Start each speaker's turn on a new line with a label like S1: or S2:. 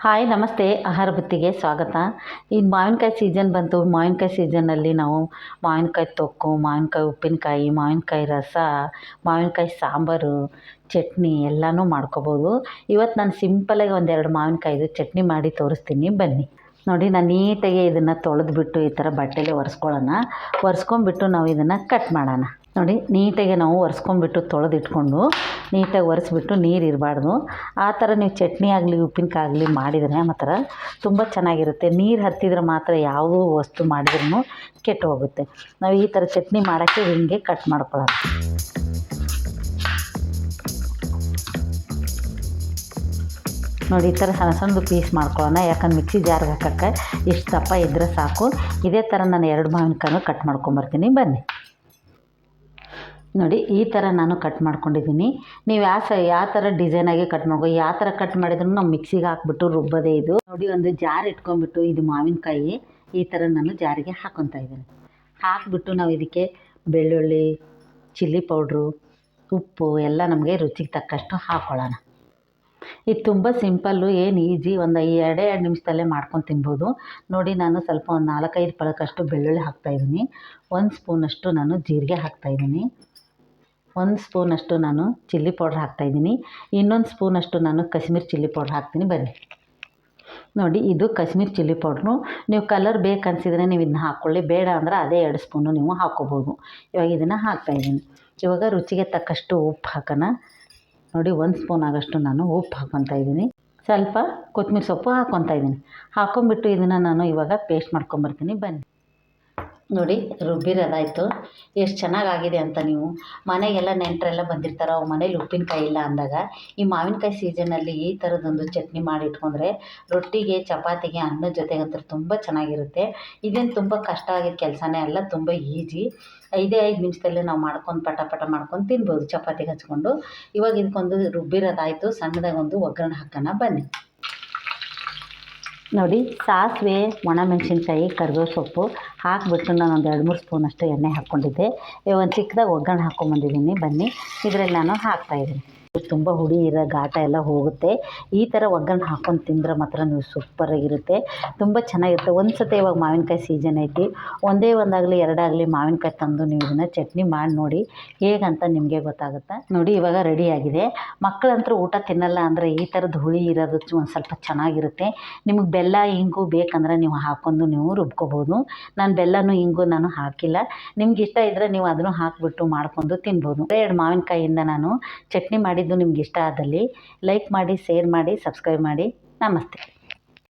S1: Hi ನಮಸ್ತೆ. ಆಹಾರ ಬುತ್ತಿಗೆ ಸ್ವಾಗತ. ಈಗ ಮಾವಿನಕಾಯಿ ಸೀಸನ್ ಬಂತು. ಮಾವಿನಕಾಯಿ ಸೀಸನ್ನಲ್ಲಿ ನಾವು ಮಾವಿನಕಾಯಿ ತೊಕ್ಕು, ಮಾವಿನಕಾಯಿ ಉಪ್ಪಿನಕಾಯಿ, ಮಾವಿನಕಾಯಿ ರಸ, ಮಾವಿನಕಾಯಿ ಸಾಂಬಾರು, ಚಟ್ನಿ ಎಲ್ಲನೂ ಮಾಡ್ಕೋಬೋದು. ಇವತ್ತು ನಾನು ಸಿಂಪಲಾಗಿ ಒಂದೆರಡು ಮಾವಿನಕಾಯಿದು ಚಟ್ನಿ ಮಾಡಿ ತೋರಿಸ್ತೀನಿ, ಬನ್ನಿ. ನೋಡಿ, ನಾನು ನೀಟಾಗಿ ಇದನ್ನು ತೊಳೆದ್ಬಿಟ್ಟು ಈ ಥರ ಬಟ್ಟೆಲೆ ಒರೆಸ್ಕೊಳ್ಳೋಣ. ಒರೆಸ್ಕೊಂಬಿಟ್ಟು ನಾವು ಇದನ್ನು ಕಟ್ ಮಾಡೋಣ. ನೋಡಿ, ನೀಟಾಗಿ ನಾವು ಒರೆಸ್ಕೊಂಬಿಟ್ಟು ತೊಳೆದಿಟ್ಕೊಂಡು ನೀಟಾಗಿ ಒರೆಸ್ಬಿಟ್ಟು ನೀರು ಇರಬಾರ್ದು. ಆ ಥರ ನೀವು ಚಟ್ನಿ ಆಗಲಿ ಉಪ್ಪಿನಕಾಯಿ ಆಗಲಿ ಮಾಡಿದರೆ ಮಾತ್ರ ತುಂಬ ಚೆನ್ನಾಗಿರುತ್ತೆ. ನೀರು ಹತ್ತಿದ್ರೆ ಮಾತ್ರ ಯಾವುದೂ ವಸ್ತು ಮಾಡಿದ್ರೂ ಕೆಟ್ಟು ಹೋಗುತ್ತೆ. ನಾವು ಈ ಥರ ಚಟ್ನಿ ಮಾಡೋಕ್ಕೆ ಹಿಂಗೆ ಕಟ್ ಮಾಡ್ಕೊಳ್ಳೋಣ. ನೋಡಿ, ಈ ಥರ ಸಣ್ಣ ಸಣ್ಣದು ಪೀಸ್ ಮಾಡ್ಕೊಳ್ಳೋಣ. ಯಾಕಂದ್ರೆ ಮಿಕ್ಸಿ ಜಾರ್ಗೆ ಹಾಕೋಕ್ಕೆ ಇಷ್ಟು ದಪ್ಪ ಇದ್ದರೆ ಸಾಕು. ಇದೇ ಥರ ನಾನು 2 ಮಾವಿನಕಾಯನ್ನು ಕಟ್ ಮಾಡ್ಕೊಂಬರ್ತೀನಿ, ಬನ್ನಿ. ನೋಡಿ, ಈ ಥರ ನಾನು ಕಟ್ ಮಾಡ್ಕೊಂಡಿದ್ದೀನಿ. ನೀವು ಯಾವ ಥರ ಡಿಸೈನಾಗಿ ಕಟ್ ಮಾಡ್ಕೊ, ಯಾವ ಥರ ಕಟ್ ಮಾಡಿದ್ರು ನಾವು ಮಿಕ್ಸಿಗೆ ಹಾಕ್ಬಿಟ್ಟು ರುಬ್ಬೋದೇ ಇದು. ನೋಡಿ, ಒಂದು ಜಾರ್ ಇಟ್ಕೊಂಡ್ಬಿಟ್ಟು ಇದು ಮಾವಿನಕಾಯಿ ಈ ಥರ ನಾನು ಜಾರಿಗೆ ಹಾಕ್ಕೊತಾ ಇದ್ದೀನಿ. ಹಾಕಿಬಿಟ್ಟು ನಾವು ಇದಕ್ಕೆ ಬೆಳ್ಳುಳ್ಳಿ, ಚಿಲ್ಲಿ ಪೌಡ್ರು, ಉಪ್ಪು ಎಲ್ಲ ನಮಗೆ ರುಚಿಗೆ ತಕ್ಕಷ್ಟು ಹಾಕ್ಕೊಳ್ಳೋಣ. ಇದು ತುಂಬ ಸಿಂಪಲ್ಲು, ಏನು ಈಜಿ. ಒಂದು 2 ನಿಮಿಷದಲ್ಲೇ ಮಾಡ್ಕೊಂಡು ತಿನ್ಬೋದು. ನೋಡಿ, ನಾನು ಸ್ವಲ್ಪ ಒಂದು 4-5 ಪಳಕಷ್ಟು ಬೆಳ್ಳುಳ್ಳಿ ಹಾಕ್ತಾಯಿದ್ದೀನಿ. 1 ಸ್ಪೂನಷ್ಟು ನಾನು ಜೀರಿಗೆ ಹಾಕ್ತಾಯಿದ್ದೀನಿ. 1 ಸ್ಪೂನಷ್ಟು ನಾನು ಚಿಲ್ಲಿ ಪೌಡ್ರ್ ಹಾಕ್ತಾಯಿದ್ದೀನಿ. ಇನ್ನೊಂದು ಸ್ಪೂನಷ್ಟು ನಾನು ಕಾಶ್ಮೀರಿ ಚಿಲ್ಲಿ ಪೌಡ್ರ್ ಹಾಕ್ತೀನಿ, ಬನ್ನಿ. ನೋಡಿ, ಇದು ಕಾಶ್ಮೀರಿ ಚಿಲ್ಲಿ ಪೌಡ್ರು. ನೀವು ಕಲರ್ ಬೇಕನ್ಸಿದ್ರೆ ನೀವು ಇದನ್ನ ಹಾಕ್ಕೊಳ್ಳಿ, ಬೇಡ ಅಂದ್ರೆ ಅದೇ 2 ಸ್ಪೂನು ನೀವು ಹಾಕ್ಕೋಬೋದು. ಇವಾಗ ಇದನ್ನು ಹಾಕ್ತಾಯಿದ್ದೀನಿ. ಇವಾಗ ರುಚಿಗೆ ತಕ್ಕಷ್ಟು ಉಪ್ಪು ಹಾಕೋಣ. ನೋಡಿ, 1 ಸ್ಪೂನ್ ಆಗೋಷ್ಟು ನಾನು ಉಪ್ಪು ಹಾಕ್ಕೊತಾ ಇದ್ದೀನಿ. ಸ್ವಲ್ಪ ಕೊತ್ತಂಬರಿ ಸೊಪ್ಪು ಹಾಕ್ಕೊತಾ ಇದ್ದೀನಿ. ಹಾಕ್ಕೊಂಬಿಟ್ಟು ಇದನ್ನು ನಾನು ಇವಾಗ ಪೇಸ್ಟ್ ಮಾಡ್ಕೊಂಬರ್ತೀನಿ, ಬನ್ನಿ. ನೋಡಿ, ರುಬ್ಬಿರೋದಾಯಿತು. ಎಷ್ಟು ಚೆನ್ನಾಗಾಗಿದೆ ಅಂತ. ನೀವು ಮನೆಗೆಲ್ಲ ನೆಂಟರೆಲ್ಲ ಬಂದಿರ್ತಾರೆ, ಅವ್ರ ಮನೇಲಿ ಉಪ್ಪಿನಕಾಯಿ ಇಲ್ಲ ಅಂದಾಗ ಈ ಮಾವಿನಕಾಯಿ ಸೀಸನಲ್ಲಿ ಈ ಥರದೊಂದು ಚಟ್ನಿ ಮಾಡಿ ಇಟ್ಕೊಂಡ್ರೆ ರೊಟ್ಟಿಗೆ, ಚಪಾತಿಗೆ, ಅನ್ನದ ಜೊತೆಗಂತೂ ತುಂಬ ಚೆನ್ನಾಗಿರುತ್ತೆ. ಇದೇನು ತುಂಬ ಕಷ್ಟ ಆಗಿದ್ದ ಕೆಲಸನೇ ಅಲ್ಲ, ತುಂಬ ಈಜಿ. 5 ನಿಮಿಷದಲ್ಲೇ ನಾವು ಮಾಡ್ಕೊಂಡು ಪಟ ಮಾಡ್ಕೊಂಡು ತಿನ್ಬೋದು ಚಪಾತಿಗೆ ಹಚ್ಕೊಂಡು. ಇವಾಗ ಇದಕ್ಕೊಂದು ರುಬ್ಬಿರೋದಾಯಿತು. ಸಣ್ಣದಾಗಿ ಒಂದು ಒಗ್ಗರಣೆ ಹಾಕೋಣ, ಬನ್ನಿ. ನೋಡಿ, ಸಾಸಿವೆ, ಒಣಮೆಣಸಿನ್ಕಾಯಿ, ಕರಿಬೇವು ಸೊಪ್ಪು ಹಾಕಿಬಿಟ್ಟು ನಾನು ಒಂದು 2-3 ಸ್ಪೂನಷ್ಟು ಎಣ್ಣೆ ಹಾಕ್ಕೊಂಡಿದ್ದೆ. ಒಂದು ಚಿಕ್ಕದಾಗಿ ಒಗ್ಗರಣೆ ಹಾಕ್ಕೊಂಬಂದಿದ್ದೀನಿ, ಬನ್ನಿ. ಇದರಲ್ಲಿ ನಾನು ಹಾಕ್ತಾಯಿದ್ದೀನಿ. ತುಂಬ ಹುಳಿ ಇರೋ ಘಾಟ ಎಲ್ಲ ಹೋಗುತ್ತೆ. ಈ ಥರ ಒಗ್ಗರಣೆ ಹಾಕ್ಕೊಂಡು ತಿಂದರೆ ಮಾತ್ರ ನೀವು ಸೂಪರಾಗಿರುತ್ತೆ, ತುಂಬ ಚೆನ್ನಾಗಿರುತ್ತೆ. ಒಂದು ಸತಿ ಇವಾಗ ಮಾವಿನಕಾಯಿ ಸೀಸನ್ ಐತಿ, ಒಂದಾಗಲಿ 2 ಆಗಲಿ ಮಾವಿನಕಾಯಿ ತಂದು ನೀವು ಇದನ್ನು ಚಟ್ನಿ ಮಾಡಿ ನೋಡಿ, ಹೇಗಂತ ನಿಮಗೆ ಗೊತ್ತಾಗುತ್ತೆ. ನೋಡಿ, ಇವಾಗ ರೆಡಿಯಾಗಿದೆ. ಮಕ್ಕಳಂತೂ ಊಟ ತಿನ್ನಲ್ಲ ಅಂದರೆ ಈ ಥರದ್ದು ಹುಳಿ ಇರೋದು ಒಂದು ಸ್ವಲ್ಪ ಚೆನ್ನಾಗಿರುತ್ತೆ. ನಿಮಗೆ ಬೆಲ್ಲ, ಇಂಗು ಬೇಕಂದ್ರೆ ನೀವು ಹಾಕ್ಕೊಂಡು ನೀವು ರುಬ್ಕೋಬೋದು. ನಾನು ಬೆಲ್ಲನೂ ಇಂಗು ನಾನು ಹಾಕಿಲ್ಲ. ನಿಮ್ಗೆ ಇಷ್ಟ ಇದ್ದರೆ ನೀವು ಅದನ್ನು ಹಾಕಿಬಿಟ್ಟು ಮಾಡ್ಕೊಂಡು ತಿನ್ಬೋದು. 2 ಮಾವಿನಕಾಯಿಯಿಂದ ನಾನು ಚಟ್ನಿ ಮಾಡಿದ್ದು ನಿಮ್ಗೆ ಇಷ್ಟ ಆದಲ್ಲಿ ಲೈಕ್ ಮಾಡಿ, ಶೇರ್ ಮಾಡಿ, ಸಬ್ಸ್ಕ್ರೈಬ್ ಮಾಡಿ. ನಮಸ್ತೆ.